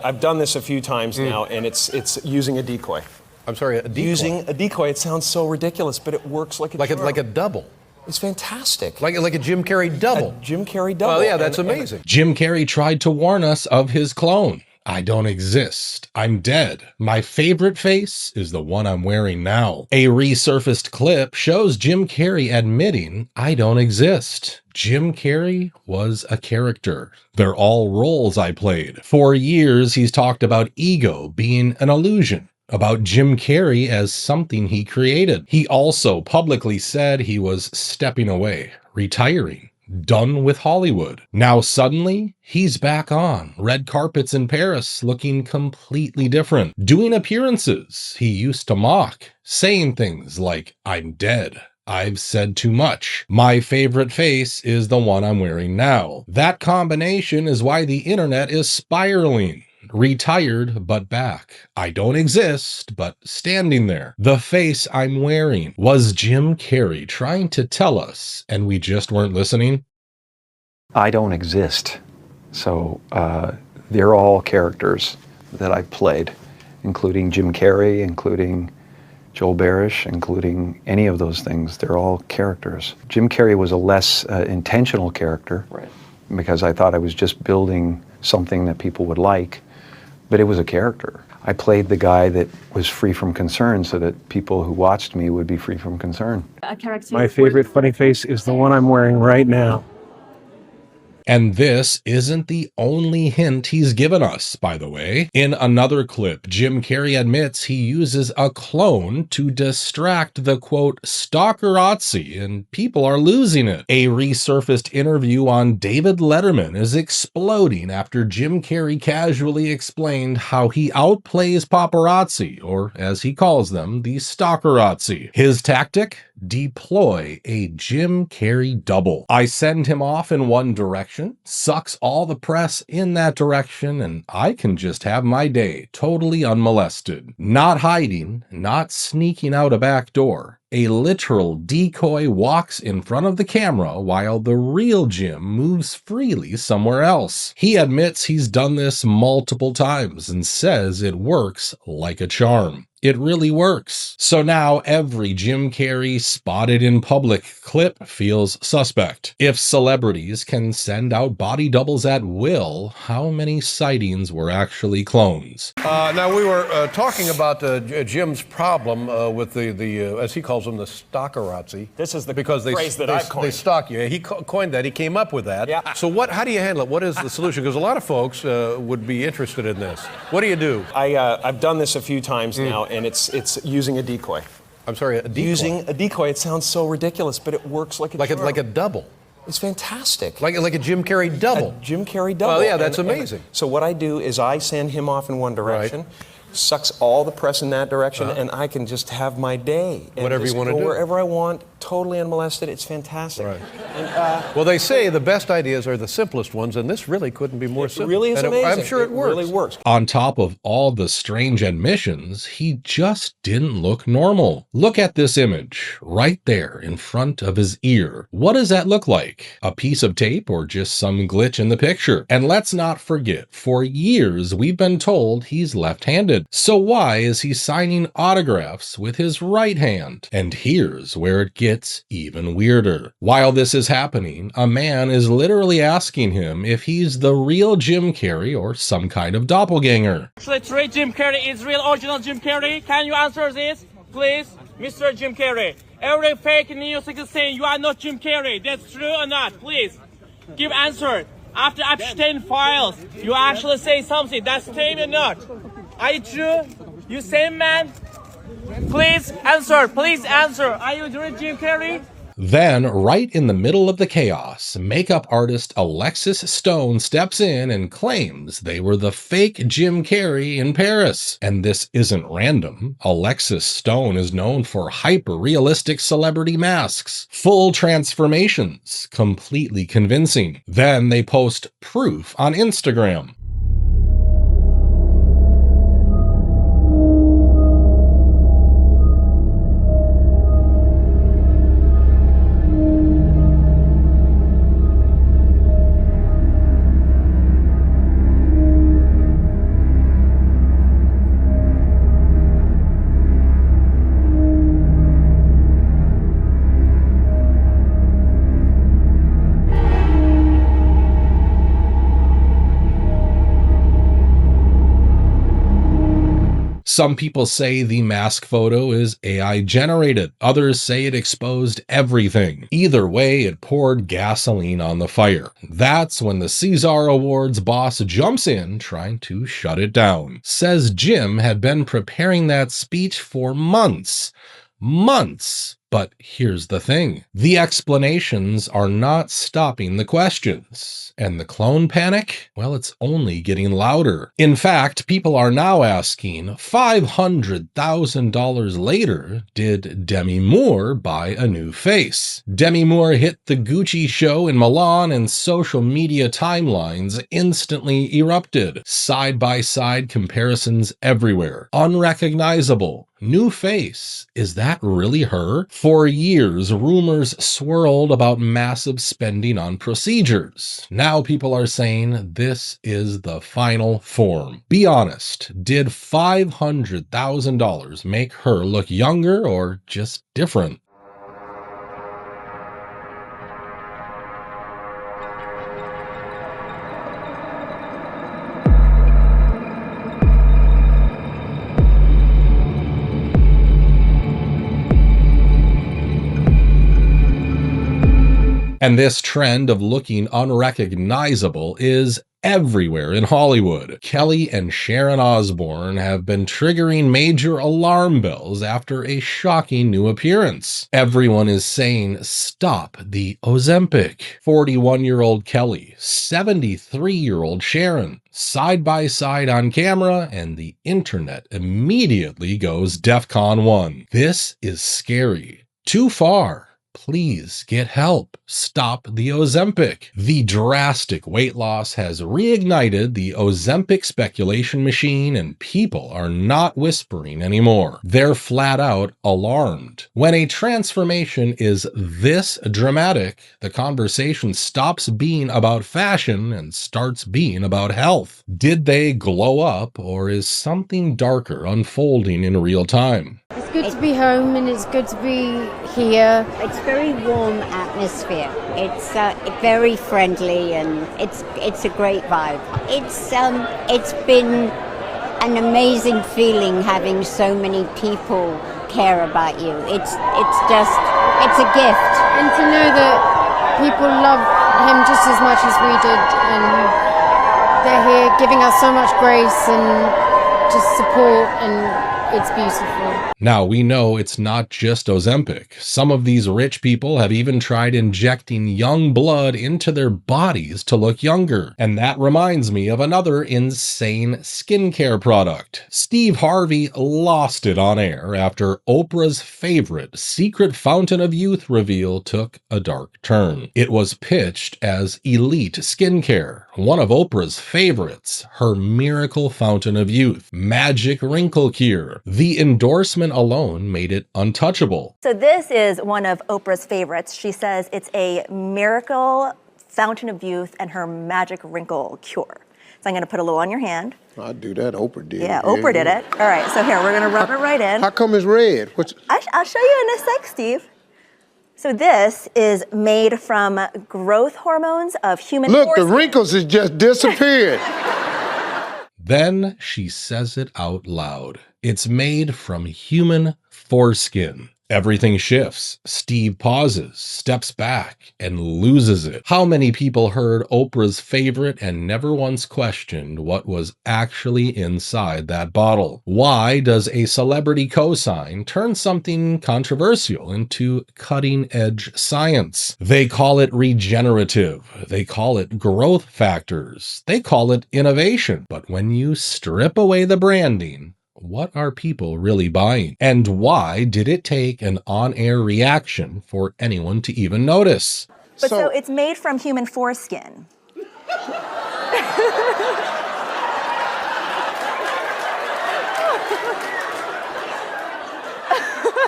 I've done this a few times now, and it's using a decoy. I'm sorry, a decoy? Using a decoy. It sounds so ridiculous, but it works like a charm. Like a double. It's fantastic. Like a Jim Carrey double. A Jim Carrey double. Well, yeah, that's amazing. Jim Carrey tried to warn us of his clone. I don't exist. I'm dead. My favorite face is the one I'm wearing now. A resurfaced clip shows Jim Carrey admitting, I don't exist. Jim Carrey was a character. They're all roles I played. For years, he's talked about ego being an illusion, about Jim Carrey as something he created. He also publicly said he was stepping away, retiring, done with Hollywood. Now suddenly, he's back on red carpets in Paris looking completely different, doing appearances he used to mock, saying things like, I'm dead. I've said too much. My favorite face is the one I'm wearing now. That combination is why the internet is spiraling. Retired, but back. I don't exist, but standing there. The face I'm wearing. Was Jim Carrey trying to tell us, and we just weren't listening? I don't exist. So they're all characters that I've played, including Jim Carrey, including Joel Barish, including any of those things. They're all characters. Jim Carrey was a less intentional character, right, because I thought I was just building something that people would like. But it was a character. I played the guy that was free from concern so that people who watched me would be free from concern. My favorite funny face is the one I'm wearing right now. And this isn't the only hint he's given us, by the way. In another clip, Jim Carrey admits he uses a clone to distract the, quote, stalkerazzi, and people are losing it. A resurfaced interview on David Letterman is exploding after Jim Carrey casually explained how he outplays paparazzi, or as he calls them, the stalkerazzi. His tactic? Deploy a Jim Carrey double. I send him off in one direction, sucks all the press in that direction, and I can just have my day totally unmolested. Not hiding, not sneaking out a back door. A literal decoy walks in front of the camera while the real Jim moves freely somewhere else. He admits he's done this multiple times and says it works like a charm. It really works. So now every Jim Carrey spotted in public clip feels suspect. If celebrities can send out body doubles at will, how many sightings were actually clones? Now, we were talking about Jim's problem with the as he calls them, the stalkerazzi. This is the phrase that I've coined. They stalk you. He coined that. He came up with that. Yeah. So how do you handle it? What is the solution? Because a lot of folks would be interested in this. What do you do? I've done this a few times now, and it's using a decoy. I'm sorry, a decoy? Using a decoy. It sounds so ridiculous, but it works like a charm. Like a double. It's fantastic. Like a Jim Carrey double. A Jim Carrey double. Well, yeah, that's amazing. So what I do is I send him off in one direction, sucks all the press in that direction, and I can just have my day. And whatever you want to do. Wherever I want, totally unmolested. It's fantastic. Right. And, well, they say the best ideas are the simplest ones, and this really couldn't be more simple. It really is amazing. I'm sure it works. It really works. On top of all the strange admissions, he just didn't look normal. Look at this image right there in front of his ear. What does that look like? A piece of tape or just some glitch in the picture? And let's not forget, for years we've been told he's left-handed. So why is he signing autographs with his right hand? And here's where it gets even weirder. While this is happening, a man is literally asking him if he's the real Jim Carrey or some kind of doppelganger. Actually, it's real Jim Carrey. Is real original Jim Carrey? Can you answer this, please, Mr. Jim Carrey? Every fake news is saying you are not Jim Carrey. That's true or not? Please, give answer. After Epstein files, you actually say something. That's true or not? Are you true? You same man? Please answer. Please answer. Are you the real Jim Carrey? Then, right in the middle of the chaos, makeup artist Alexis Stone steps in and claims they were the fake Jim Carrey in Paris. And this isn't random. Alexis Stone is known for hyper-realistic celebrity masks, full transformations, completely convincing. Then they post proof on Instagram. Some people say the mask photo is AI generated. Others say it exposed everything. Either way, it poured gasoline on the fire. That's when the Caesar Awards boss jumps in, trying to shut it down. Says Jim had been preparing that speech for months. Months. But here's the thing. The explanations are not stopping the questions. And the clone panic? Well, it's only getting louder. In fact, people are now asking, $500,000 later, did Demi Moore buy a new face? Demi Moore hit the Gucci show in Milan and social media timelines instantly erupted. Side-by-side comparisons everywhere. Unrecognizable. New face. Is that really her? For years, rumors swirled about massive spending on procedures. Now people are saying this is the final form. Be honest, did $500,000 make her look younger or just different? And this trend of looking unrecognizable is everywhere in Hollywood. Kelly and Sharon Osbourne have been triggering major alarm bells after a shocking new appearance. Everyone is saying, stop the Ozempic. 41-year-old Kelly, 73-year-old Sharon, side by side on camera, and the internet immediately goes DEFCON 1. This is scary. Too far. Please get help. Stop the Ozempic. The drastic weight loss has reignited the Ozempic speculation machine, and people are not whispering anymore. They're flat out alarmed. When a transformation is this dramatic, the conversation stops being about fashion and starts being about health. Did they glow up, or is something darker unfolding in real time? It's good to be home and it's good to be here. It's very warm atmosphere. It's very friendly and it's a great vibe. It's been an amazing feeling having so many people care about you. It's a gift. And to know that people love him just as much as we did, and they're here giving us so much grace and just support, and it's beautiful. Now, we know it's not just Ozempic. Some of these rich people have even tried injecting young blood into their bodies to look younger. And that reminds me of another insane skincare product. Steve Harvey lost it on air after Oprah's favorite secret fountain of youth reveal took a dark turn. It was pitched as elite skincare, one of Oprah's favorites, her miracle fountain of youth, magic wrinkle cure. The endorsement alone made it untouchable. So this is one of Oprah's favorites. She says it's a miracle fountain of youth and her magic wrinkle cure. So I'm going to put a little on your hand. I'd do that. Oprah did. Yeah, Oprah did it. All right, so here, we're going to rub it right in. How come it's red? I'll show you in a sec, Steve. So this is made from growth hormones of human Look, foreskin. the wrinkles has just disappeared. Then she says it out loud. It's made from human foreskin. Everything shifts. Steve pauses, steps back, and loses it. How many people heard Oprah's favorite and never once questioned what was actually inside that bottle? Why does a celebrity cosign turn something controversial into cutting-edge science? They call it regenerative. They call it growth factors. They call it innovation. But when you strip away the branding, what are people really buying? And why did it take an on-air reaction for anyone to even notice? But so it's made from human foreskin.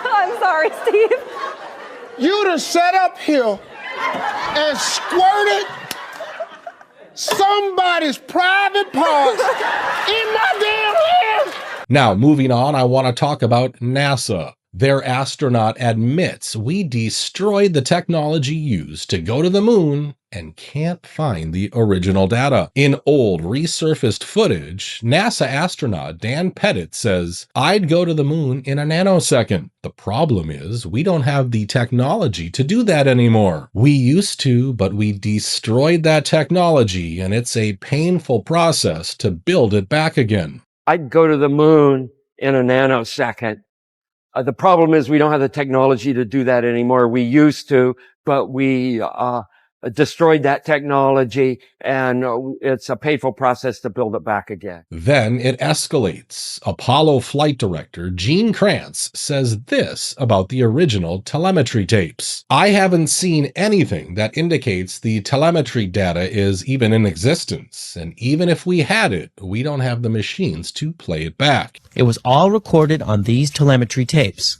I'm sorry, Steve. You'd have sat up here and squirted somebody's private parts in my damn hand. Now, moving on, I want to talk about NASA. Their astronaut admits we destroyed the technology used to go to the moon and can't find the original data. In old resurfaced footage, NASA astronaut Dan Pettit says, "I'd go to the moon in a nanosecond. The problem is we don't have the technology to do that anymore. We used to, but we destroyed that technology, and it's a painful process to build it back again." I'd go to the moon in a nanosecond. The problem is we don't have the technology to do that anymore. We used to, but we destroyed that technology, and it's a painful process to build it back again. Then it escalates. Apollo flight director Gene Kranz says this about the original telemetry tapes: "I haven't seen anything that indicates the telemetry data is even in existence, and even if we had it, we don't have the machines to play it back." It was all recorded on these telemetry tapes.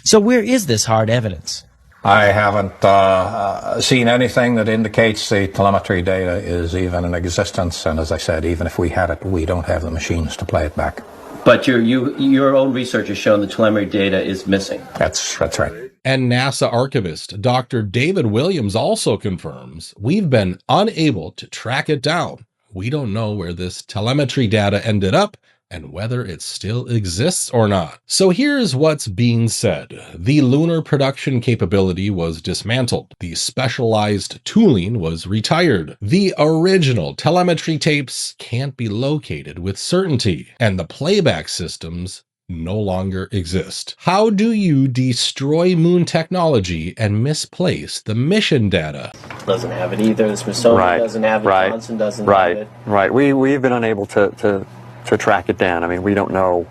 So where is this hard evidence? I haven't seen anything that indicates the telemetry data is even in existence, and as I said, even if we had it, we don't have the machines to play it back. But your own research has shown the telemetry data is missing. That's right. And NASA archivist Dr. David Williams also confirms we've been unable to track it down. We don't know where this telemetry data ended up and whether it still exists or not. So here's what's being said. The lunar production capability was dismantled. The specialized tooling was retired. The original telemetry tapes can't be located with certainty, and the playback systems no longer exist. How do you destroy moon technology and misplace the mission data? Doesn't have it either. The Smithsonian doesn't have it. Johnson doesn't have it. Right. We've been unable to track it down. I mean, we don't know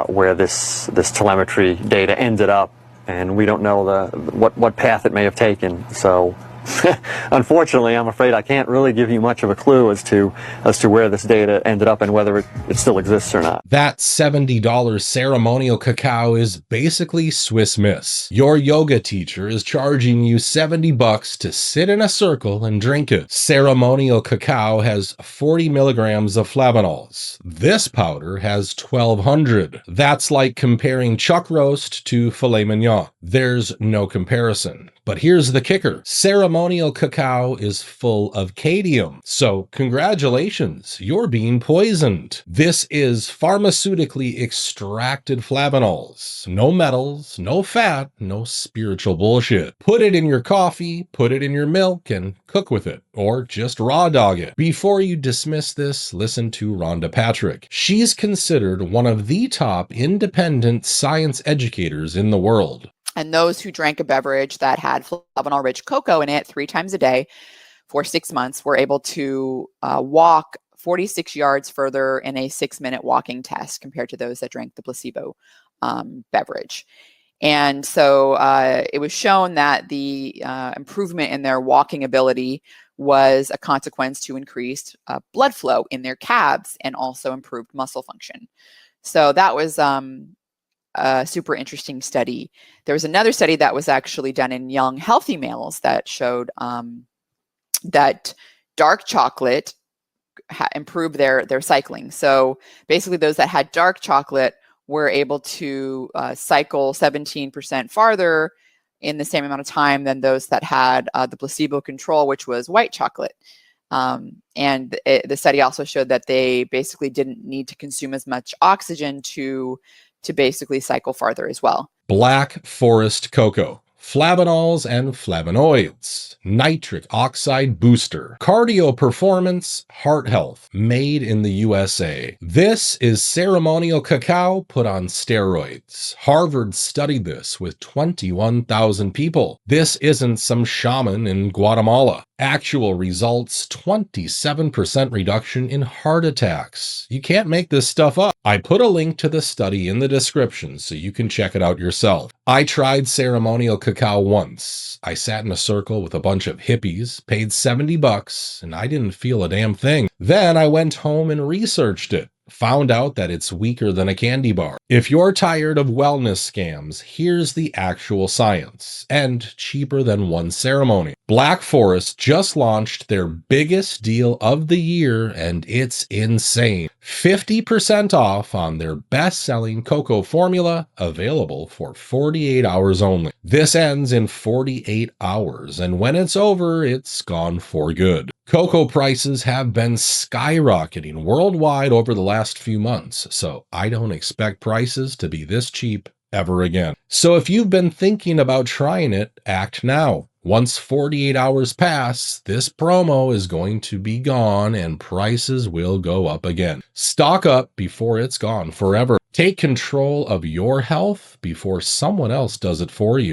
where this telemetry data ended up, and we don't know what path it may have taken. So unfortunately, I'm afraid I can't really give you much of a clue as to where this data ended up and whether it still exists or not. That $70 ceremonial cacao is basically Swiss Miss. Your yoga teacher is charging you $70 to sit in a circle and drink it. Ceremonial cacao has 40 milligrams of flavanols. This powder has 1,200. That's like comparing chuck roast to filet mignon. There's no comparison. But here's the kicker. Ceremonial cacao is full of cadmium. So congratulations, you're being poisoned. This is pharmaceutically extracted flavanols. No metals, no fat, no spiritual bullshit. Put it in your coffee, put it in your milk, and cook with it. Or just raw dog it. Before you dismiss this, listen to Rhonda Patrick. She's considered one of the top independent science educators in the world. And those who drank a beverage that had flavanol-rich cocoa in it 3 times a day for 6 months were able to walk 46 yards further in a 6-minute walking test compared to those that drank the placebo beverage. And so it was shown that the improvement in their walking ability was a consequence to increased blood flow in their calves and also improved muscle function. So that was a super interesting study. There was another study that was actually done in young, healthy males that showed that dark chocolate improved their cycling. So basically those that had dark chocolate were able to cycle 17% farther in the same amount of time than those that had the placebo control, which was white chocolate. And the study also showed that they basically didn't need to consume as much oxygen to basically cycle farther as well. Black forest cocoa, flavanols and flavonoids, nitric oxide booster, cardio performance, heart health, made in the USA. This is ceremonial cacao put on steroids. Harvard studied this with 21,000 people. This isn't some shaman in Guatemala. Actual results, 27% reduction in heart attacks. You can't make this stuff up. I put a link to the study in the description so you can check it out yourself. I tried ceremonial cacao once. I sat in a circle with a bunch of hippies, paid $70, and I didn't feel a damn thing. Then I went home and researched it. Found out that it's weaker than a candy bar. If you're tired of wellness scams, here's the actual science, and cheaper than one ceremony. Black Forest just launched their biggest deal of the year, and it's insane. 50% off on their best-selling cocoa formula, available for 48 hours only. This ends in 48 hours, and when it's over, it's gone for good. Cocoa prices have been skyrocketing worldwide over the last few months, so I don't expect prices to be this cheap ever again. So if you've been thinking about trying it, act now. Once 48 hours pass, this promo is going to be gone and prices will go up again. Stock up before it's gone forever. Take control of your health before someone else does it for you.